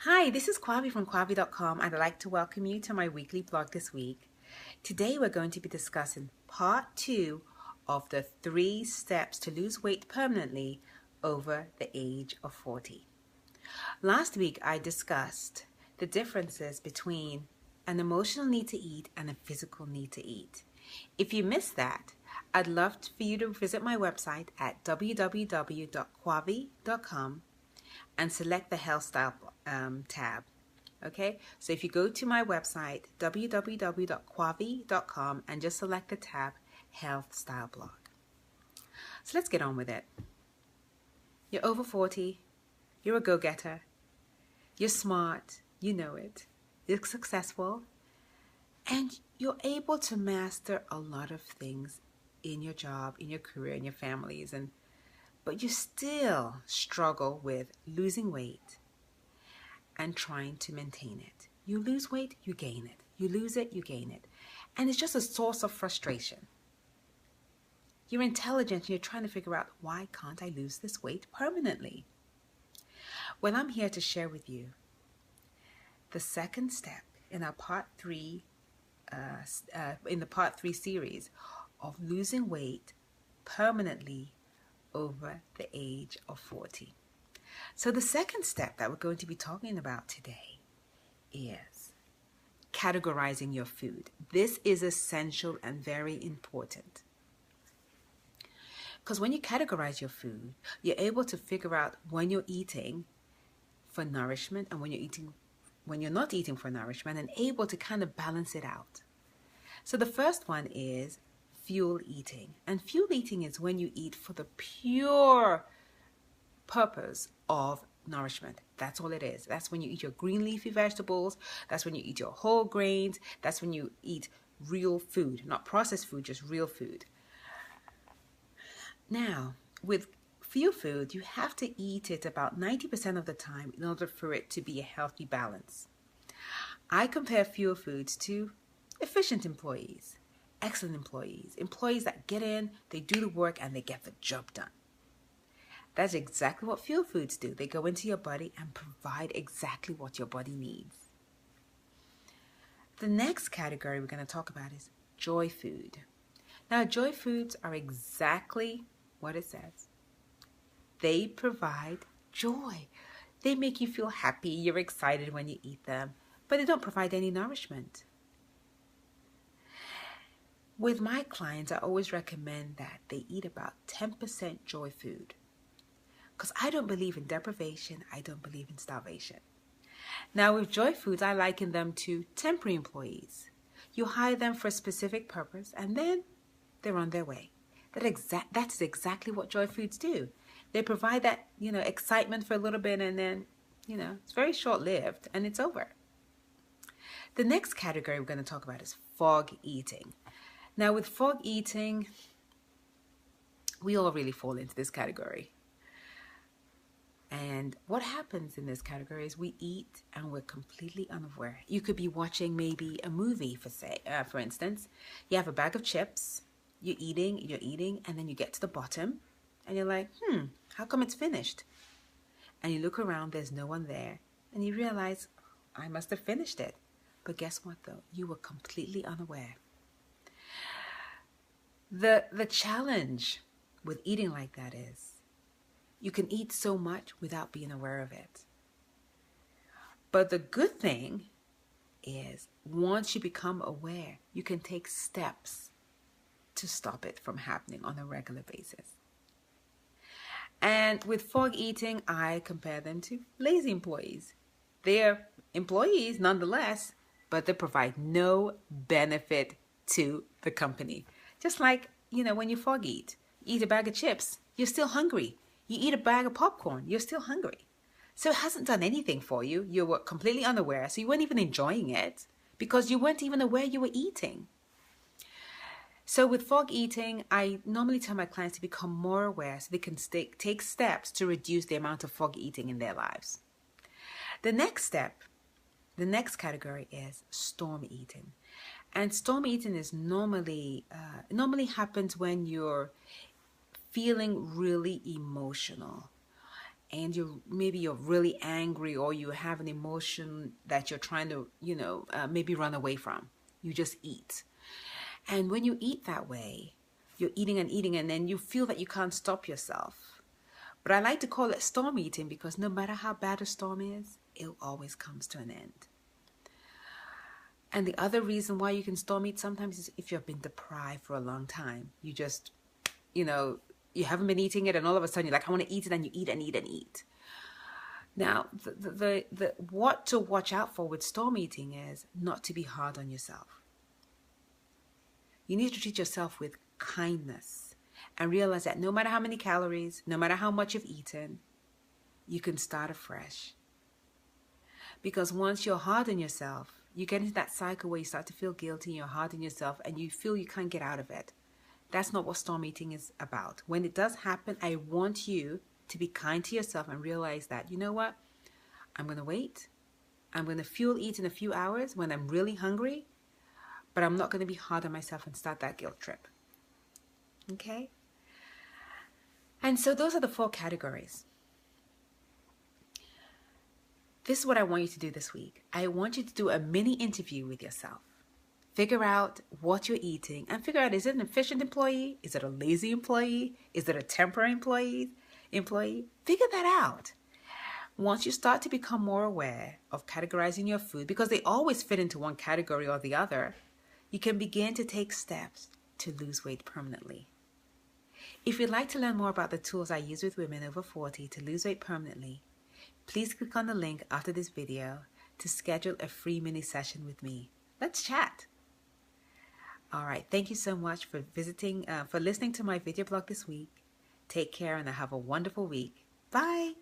Hi, this is Kwavi from Kwavi.com, and I'd like to welcome you to my weekly blog this week. Today we're going to be discussing part 2 of the 3 steps to lose weight permanently over the age of 40. Last week I discussed the differences between an emotional need to eat and a physical need to eat. If you missed that, I'd love for you to visit my website at www.kwavi.com and select the health style tab. Okay, so if you go to my website www.kwavi.com and just select the tab health style blog. So let's get on with it. You're over 40, you're a go-getter, you're smart, you know it, you're successful, and you're able to master a lot of things in your job, in your career, in your families, but you still struggle with losing weight and trying to maintain it. You lose weight, you gain it. You lose it, you gain it. And it's just a source of frustration. You're intelligent and you're trying to figure out, why can't I lose this weight permanently? Well, I'm here to share with you the second step in our part 3 series of losing weight permanently over the age of 40. So the second step that we're going to be talking about today is categorizing your food. This is essential and very important. Because when you categorize your food, you're able to figure out when you're eating for nourishment and when you're not eating for nourishment, and able to kind of balance it out. So the first one is fuel eating. And fuel eating is when you eat for the pure purpose of nourishment. That's all it is. That's when you eat your green leafy vegetables. That's when you eat your whole grains. That's when you eat real food, not processed food, just real food. Now, with fuel food, you have to eat it about 90% of the time in order for it to be a healthy balance. I compare fuel foods to efficient employees, excellent employees, employees that get in, they do the work, and they get the job done. That's exactly what fuel foods do. They go into your body and provide exactly what your body needs. The next category we're going to talk about is joy food. Now, joy foods are exactly what it says. They provide joy. They make you feel happy. You're excited when you eat them, but they don't provide any nourishment. With my clients, I always recommend that they eat about 10% joy food. Because I don't believe in deprivation, I don't believe in starvation. Now with joy foods, I liken them to temporary employees. You hire them for a specific purpose and then they're on their way. That's exactly what joy foods do. They provide that, excitement for a little bit, and then, it's very short-lived and it's over. The next category we're going to talk about is fog eating. Now with fog eating, we all really fall into this category. And what happens in this category is we eat and we're completely unaware. You could be watching maybe a movie, for instance. You have a bag of chips, you're eating, and then you get to the bottom and you're like, how come it's finished? And you look around, there's no one there, and you realize, I must have finished it. But guess what though? You were completely unaware. The challenge with eating like that is, you can eat so much without being aware of it. But the good thing is, once you become aware, you can take steps to stop it from happening on a regular basis. And with fog eating, I compare them to lazy employees. They're employees nonetheless, but they provide no benefit to the company. Just like, when you fog eat, you eat a bag of chips, you're still hungry. You eat a bag of popcorn, you're still hungry. So it hasn't done anything for you. You were completely unaware, so you weren't even enjoying it because you weren't even aware you were eating. So with fog eating, I normally tell my clients to become more aware so they can take steps to reduce the amount of fog eating in their lives. The next category is storm eating. And storm eating is normally happens when you're feeling really emotional and maybe you're really angry, or you have an emotion that you're trying to, maybe run away from. You just eat. And when you eat that way, you're eating and eating, and then you feel that you can't stop yourself. But I like to call it storm eating, because no matter how bad a storm is, it always comes to an end. And the other reason why you can storm eat sometimes is if you've been deprived for a long time. You just, you haven't been eating it, and all of a sudden you're like, I want to eat it, and you eat and eat and eat. Now, the what to watch out for with storm eating is not to be hard on yourself. You need to treat yourself with kindness and realize that no matter how many calories, no matter how much you've eaten, you can start afresh. Because once you're hard on yourself, you get into that cycle where you start to feel guilty, you're hard on yourself, and you feel you can't get out of it. That's not what storm eating is about. When it does happen, I want you to be kind to yourself and realize that, you know what? I'm going to wait. I'm going to fuel eat in a few hours when I'm really hungry, but I'm not going to be hard on myself and start that guilt trip. Okay? And so those are the 4 categories. This is what I want you to do this week. I want you to do a mini interview with yourself. Figure out what you're eating and figure out, is it an efficient employee? Is it a lazy employee? Is it a temporary employee? Figure that out. Once you start to become more aware of categorizing your food, because they always fit into one category or the other, you can begin to take steps to lose weight permanently. If you'd like to learn more about the tools I use with women over 40 to lose weight permanently, please click on the link after this video to schedule a free mini session with me. Let's chat. All right. Thank you so much for listening to my video blog this week. Take care and have a wonderful week. Bye.